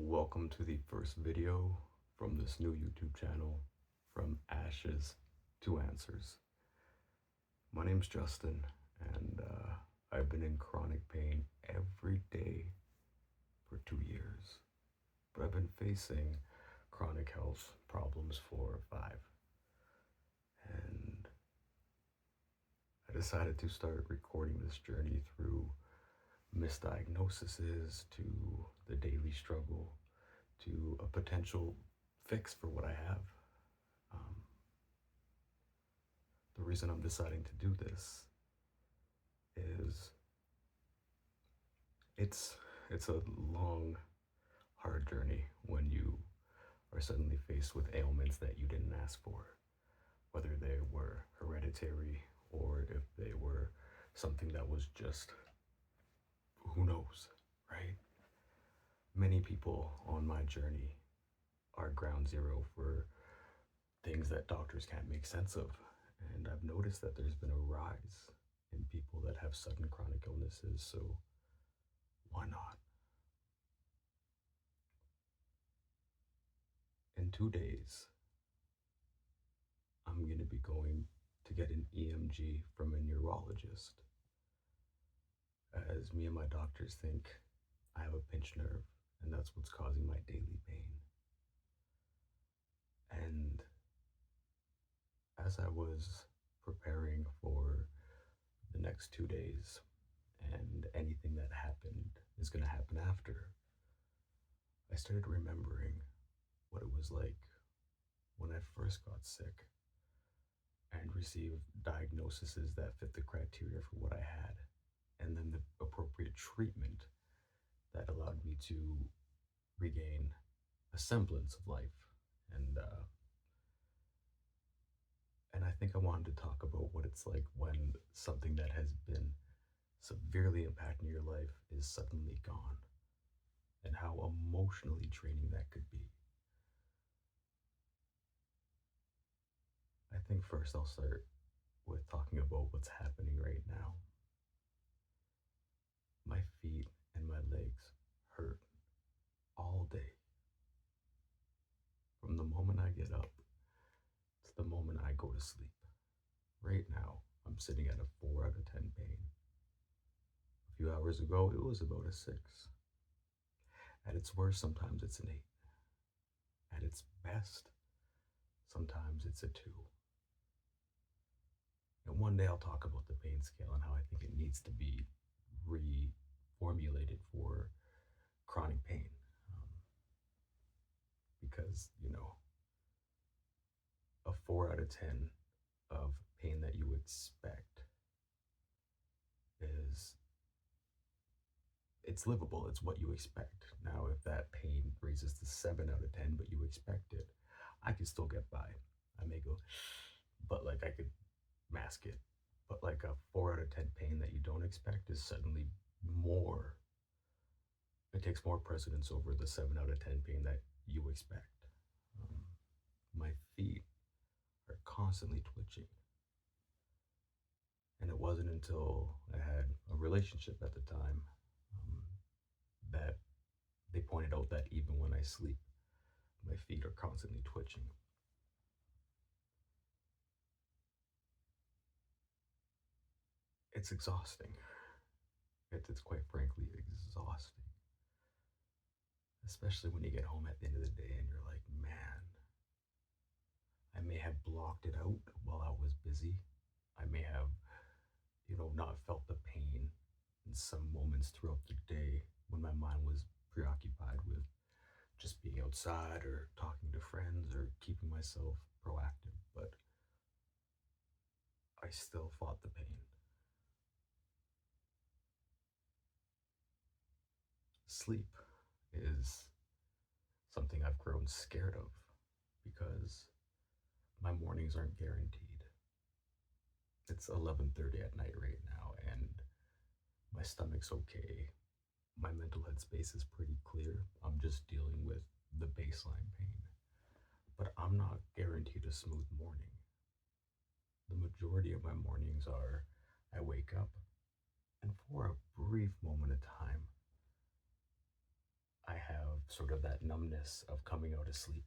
Welcome to the first video from this new YouTube channel, From Ashes to Answers. My name's Justin, and I've been in chronic pain every day for 2 years, but I've been facing chronic health problems for 5. And I decided to start recording this journey through misdiagnoses to the daily struggle to a potential fix for what I have. The reason I'm deciding to do this is it's a long, hard journey when you are suddenly faced with ailments that you didn't ask for, whether they were hereditary or if they were something that was just, who knows, right? Many people on my journey are ground zero for things that doctors can't make sense of. And I've noticed that there's been a rise in people that have sudden chronic illnesses, so why not? In 2 days, I'm going to be going to get an EMG from a neurologist, as me and my doctors think I have a pinched nerve, and that's what's causing my daily pain. And as I was preparing for the next 2 days, and anything that happened is going to happen after, I started remembering what it was like when I first got sick and received diagnoses that fit the criteria for what I had, and then the appropriate treatment that allowed me to regain a semblance of life. And I think I wanted to talk about what it's like when something that has been severely impacting your life is suddenly gone, and how emotionally draining that could be. I think first I'll start with talking about what's happening right now. My feet and my legs hurt all day. From the moment I get up to the moment I go to sleep. Right now, I'm sitting at a 4 out of 10 pain. A few hours ago, it was about a 6. At its worst, sometimes it's an 8. At its best, sometimes it's a 2. And one day I'll talk about the pain scale and how I think it needs to be reformulated for chronic pain. Because, a 4 out of 10 of pain that you expect it's livable. It's what you expect. Now, if that pain raises to 7 out of 10, but you expect it, I can still get by. I may go, but I could mask it. But a 4 out of 10 pain that you don't expect is suddenly more. It takes more precedence over the 7 out of 10 pain that you expect. My feet are constantly twitching. And it wasn't until I had a relationship at the time that they pointed out that even when I sleep, my feet are constantly twitching. It's exhausting. It's quite frankly exhausting. Especially when you get home at the end of the day and you're like, man, I may have blocked it out while I was busy. I may have, not felt the pain in some moments throughout the day when my mind was preoccupied with just being outside or talking to friends or keeping myself proactive, but I still fought the pain. Sleep is something I've grown scared of because my mornings aren't guaranteed. It's 11:30 at night right now, and my stomach's okay. My mental headspace is pretty clear. I'm just dealing with the baseline pain. But I'm not guaranteed a smooth morning. The majority of my mornings are I wake up, and for a brief moment of time, I have sort of that numbness of coming out of sleep,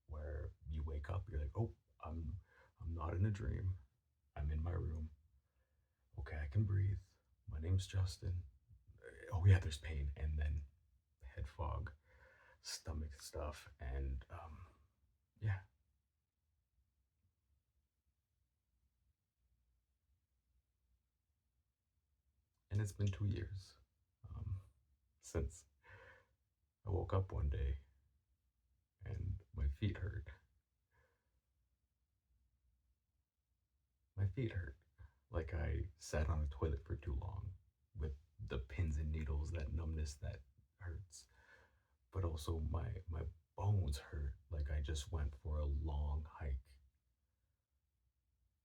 where you wake up, you're like, oh, I'm not in a dream. I'm in my room. Okay, I can breathe. My name's Justin. Oh yeah, there's pain, and then head fog, stomach stuff, and yeah. And it's been 2 years since I woke up one day and my feet hurt. My feet hurt. Like I sat on a toilet for too long with the pins and needles, that numbness that hurts. But also my bones hurt like I just went for a long hike.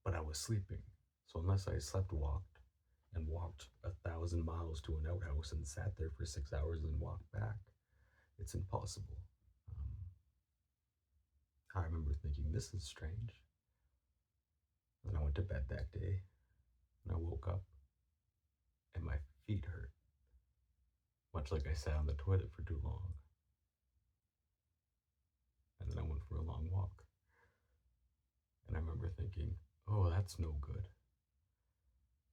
But I was sleeping. So unless I slept walked and walked 1,000 miles to an outhouse and sat there for 6 hours and walked back, it's impossible. Um, I remember thinking, this is strange. And I went to bed that day and I woke up and my feet hurt, much like I sat on the toilet for too long. And then I went for a long walk. And I remember thinking, oh, that's no good.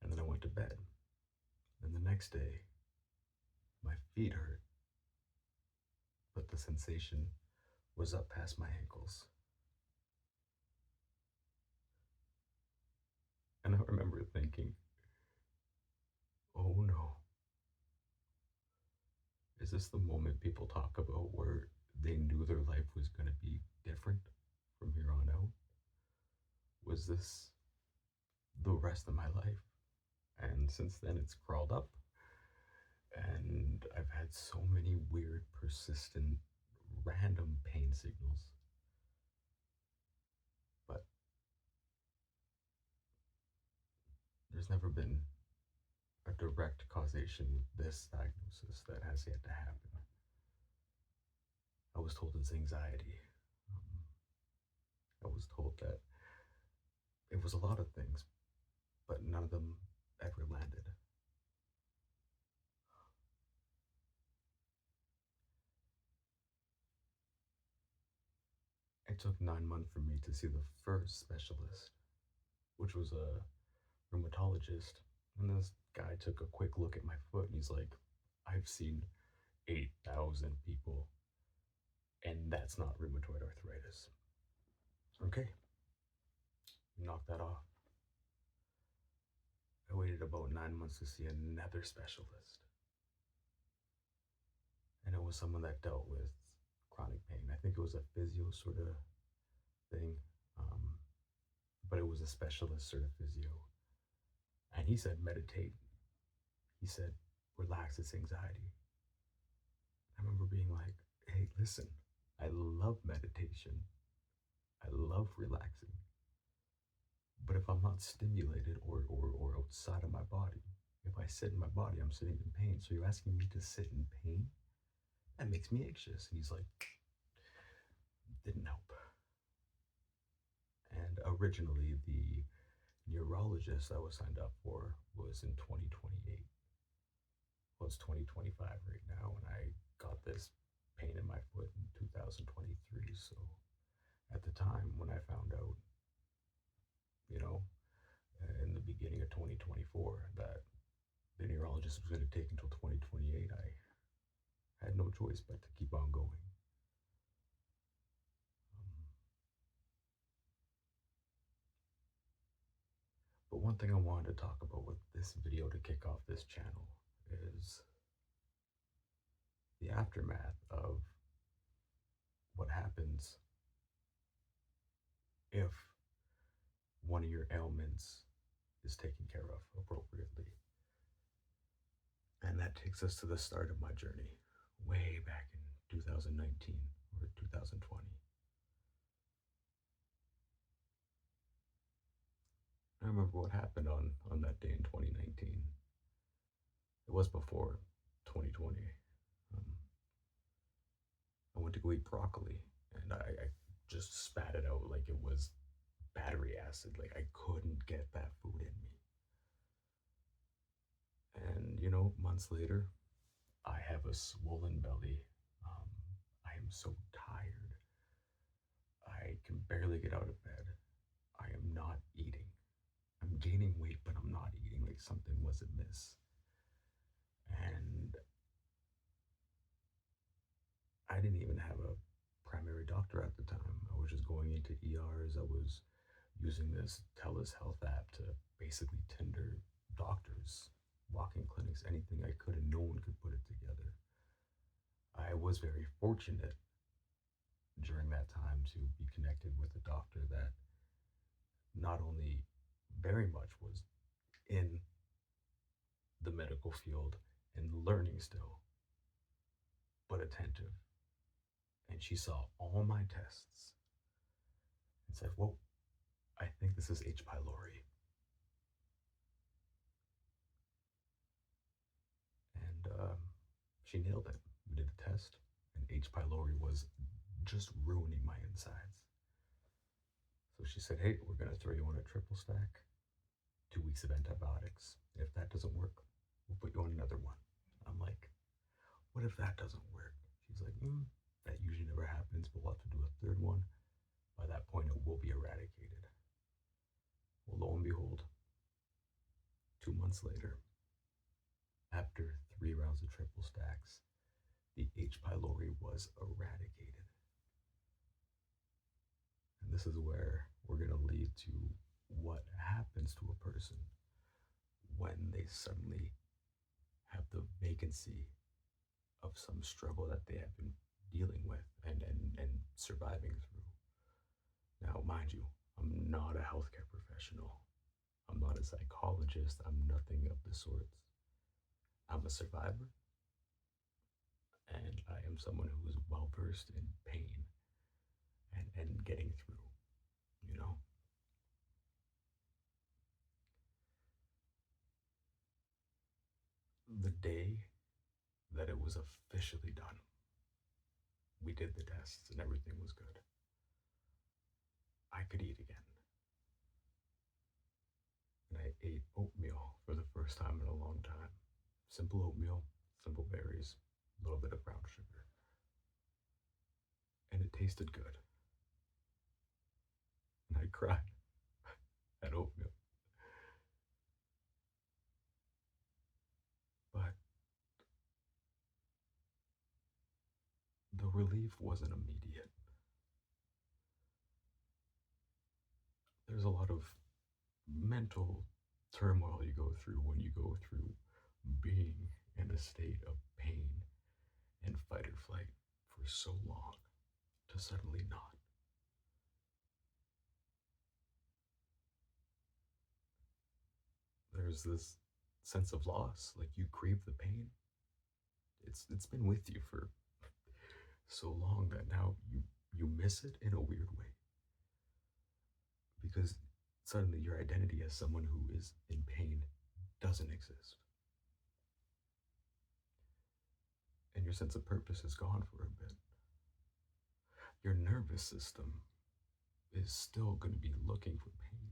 And then I went to bed. And the next day, my feet hurt, but the sensation was up past my ankles. And I remember thinking, oh no, is this the moment people talk about where they knew their life was going to be different from here on out? Was this the rest of my life? And since then, it's crawled up. And I've had so many weird, persistent, random pain signals. But there's never been a direct causation with this diagnosis that has yet to happen. I was told it's anxiety. Um, I was told that it was a lot of things, but none of them ever landed. It took 9 months for me to see the first specialist, which was a rheumatologist. And this guy took a quick look at my foot and he's like, I've seen 8,000 people, and that's not rheumatoid arthritis. Okay, knock that off. I waited about 9 months to see another specialist. And it was someone that dealt with chronic pain. I think it was a physio sort of thing, um, but it was a specialist sort of physio. And he said, meditate. He said, relax, it's anxiety. I remember being like, hey, listen, I love meditation. I love relaxing. But if I'm not stimulated or outside of my body, if I sit in my body, I'm sitting in pain. So you're asking me to sit in pain? That makes me anxious. And he's like, didn't help. And originally, the neurologist I was signed up for was in 2028. Well, it's 2025 right now, and I got this pain in my foot in 2023. So at the time when I found out, you know, in the beginning of 2024, that the neurologist was going to take until 2028, I had no choice but to keep on going. But one thing I wanted to talk about with this video to kick off this channel is the aftermath of what happens if one of your ailments is taken care of appropriately. And that takes us to the start of my journey, way back in 2019 or 2020. I remember what happened on that day in 2019. It was before 2020. Um, I went to go eat broccoli and I just spat it out like it was battery acid. Like I couldn't get that food in me. And, months later, I have a swollen belly. am so tired. I can barely get out of bed. I am not eating. I'm gaining weight, but I'm not eating. Like something was amiss. And I didn't even have a primary doctor at the time. I was just going into ERs. I was using this TELUS Health app to basically Tinder doctors, walk-in clinics, anything I could, and no one could put it together. I was very fortunate during that time to be connected with a doctor that not only very much was in the medical field and learning still, but attentive. And she saw all my tests and said, "Whoa, I think this is H. pylori." And she nailed it. We did a test, and H. pylori was just ruining my insides. So she said, "Hey, we're going to throw you on a triple stack, 2 weeks of antibiotics. If that doesn't work, we'll put you on another one." I'm like, "What if that doesn't work?" She's like, "That usually never happens, but we'll have to do a third one. By that point, it will be eradicated." Well, lo and behold, 2 months later, after 3 rounds of triple stacks, the H. pylori was eradicated. And this is where we're going to lead to what happens to a person when they suddenly have the vacancy of some struggle that they have been dealing with and surviving through. Now, mind you, I'm not a healthcare professional. I'm not a psychologist. I'm nothing of the sorts. I'm a survivor, and I am someone who is well versed in pain and getting through, you know? The day that it was officially done, we did the tests and everything was good. I could eat again. And I ate oatmeal for the first time in a long time. Simple oatmeal, simple berries, a little bit of brown sugar. And it tasted good. And I cried at oatmeal. But the relief wasn't immediate. There's a lot of mental turmoil you go through when you go through being in a state of pain and fight or flight for so long to suddenly not. There's this sense of loss, like you crave the pain. It's been with you for so long that now you miss it in a weird way because suddenly your identity as someone who is in pain doesn't exist. And your sense of purpose is gone for a bit. Your nervous system is still going to be looking for pain.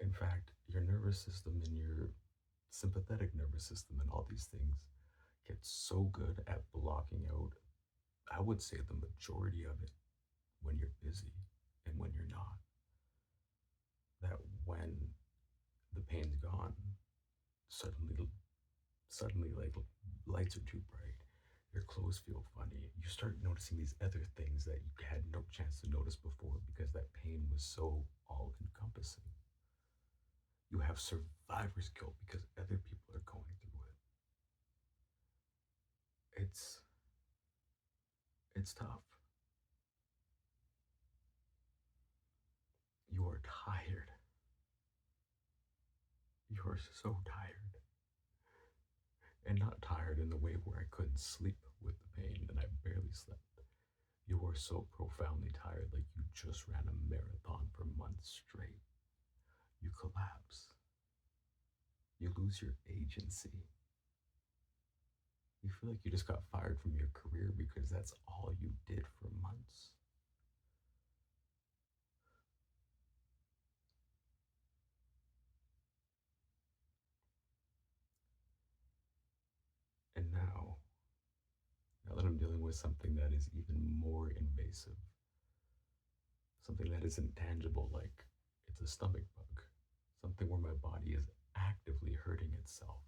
In fact, your nervous system and your sympathetic nervous system and all these things get so good at blocking out, I would say, the majority of it when you're busy and when you're not. That when the pain's gone, suddenly like lights are too bright, your clothes feel funny. You start noticing these other things that you had no chance to notice before because that pain was so all encompassing. You have survivor's guilt because other people are going through it. It's tough. You are tired. You are so tired. And not tired in the way where I couldn't sleep with the pain and I barely slept. You are so profoundly tired, like you just ran a marathon for months straight. You collapse. You lose your agency. You feel like you just got fired from your career because that's all you did for months. And now that I'm dealing with something that is even more invasive, something that isn't tangible, like it's a stomach bug, something where my body is actively hurting itself.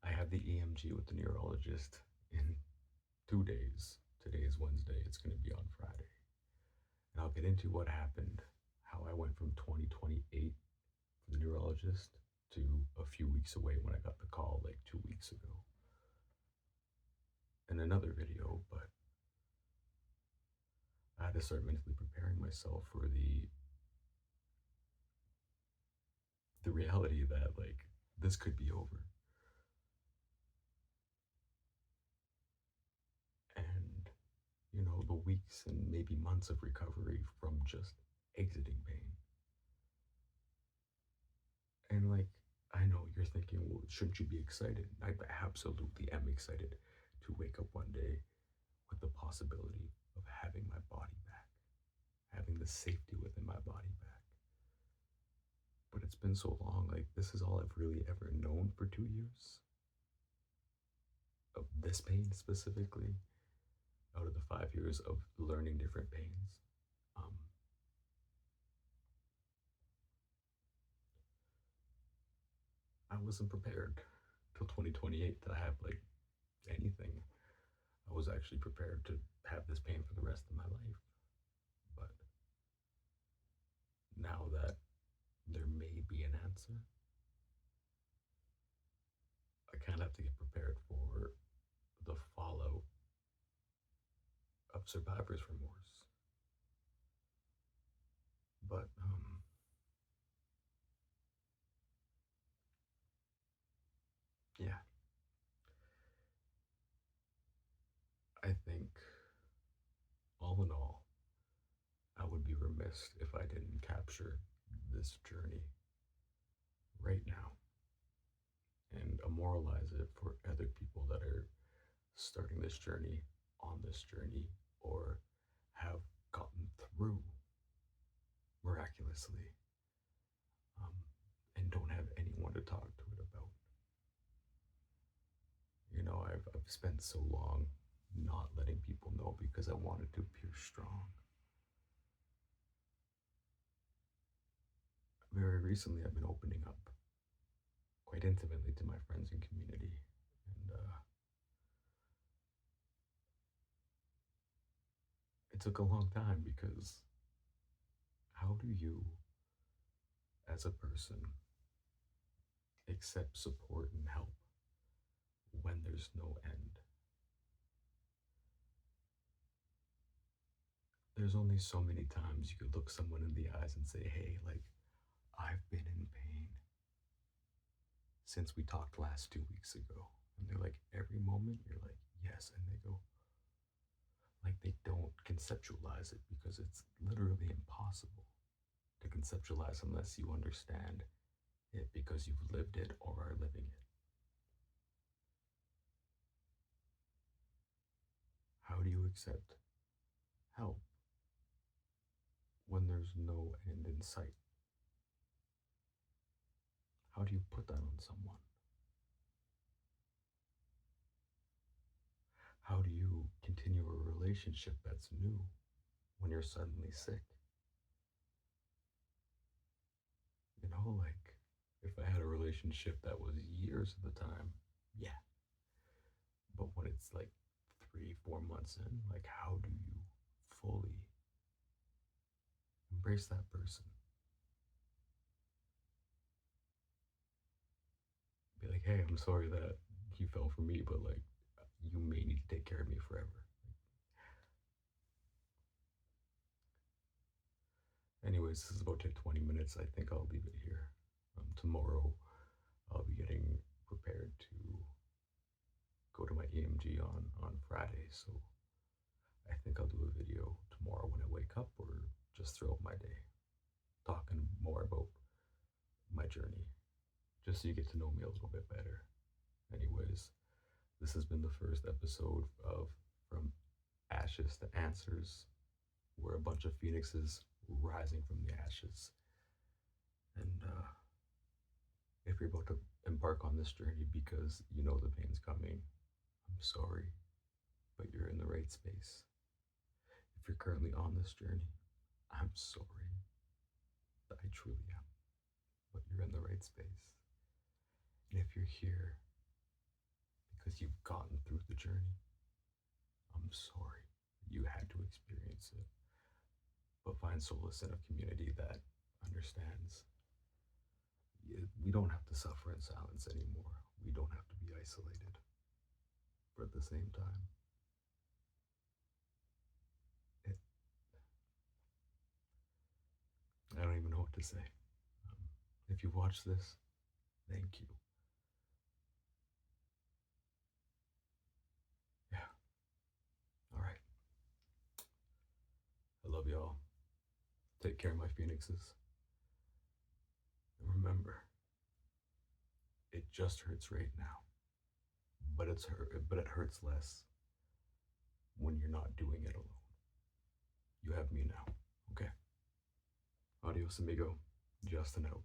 I have the EMG with the neurologist in 2 days. Today is Wednesday, it's going to be on Friday. And I'll get into what happened, how I went from 2028 for the neurologist to a few weeks away when I got the call like 2 weeks ago in another video, but I had to start mentally preparing myself for the reality that like this could be over. And the weeks and maybe months of recovery from just exiting pain. And like, I know you're thinking, well, shouldn't you be excited? I absolutely am excited to wake up one day with the possibility of having my body back, having the safety within my body back. But it's been so long, like, this is all I've really ever known for 2 years of this pain specifically, out of the 5 years of learning different pains. Um, I wasn't prepared till 2028 to have like anything. I was actually prepared to have this pain for the rest of my life. But now that there may be an answer, I kind of have to get prepared for the fallout of survivor's remorse. But yeah, I think all in all, I would be remiss if I didn't capture this journey right now and immortalize it for other people that are starting this journey, on this journey, or have gotten through miraculously, um, and don't have anyone to talk to it about. I've spent so long not letting people know because I wanted to appear strong. Very recently, I've been opening up quite intimately to my friends and community. And it took a long time because how do you, as a person, accept support and help when there's no end? There's only so many times you could look someone in the eyes and say, hey, like, I've been in pain since we talked last 2 weeks ago. And they're like, every moment, you're like, yes. And they go, like, they don't conceptualize it because it's literally impossible to conceptualize unless you understand it because you've lived it or are living it. How do you accept help when there's no end in sight? How do you put that on someone? How do you continue a relationship that's new when you're suddenly sick? Like if I had a relationship that was years at the time, yeah. But when it's like 3, 4 months in, like how do you fully embrace that person? Be like, hey, I'm sorry that you fell for me, but like you may need to take care of me forever. Anyways, this is about to take 20 minutes. I think I'll leave it here. Tomorrow, I'll be getting prepared to go to my EMG on Friday. So I think I'll do a video tomorrow when I wake up or just throughout my day, talking more about my journey, just so you get to know me a little bit better. Anyways, this has been the first episode of From Ashes to Answers. We're a bunch of phoenixes rising from the ashes. And if you're about to embark on this journey because you know the pain's coming, I'm sorry, but you're in the right space. If you're currently on this journey, I'm sorry. I truly am, but you're in the right space. And if you're here because you've gotten through the journey, I'm sorry you had to experience it. But find solace in a community that understands. We don't have to suffer in silence anymore. We don't have to be isolated. But at the same time, it, I don't even know what to say. If you watch this, thank you. Yeah. All right. I love y'all. Take care, my phoenixes. And remember, it just hurts right now, but it hurts less when you're not doing it alone. You have me now. Okay. Adios, amigo. Justin out.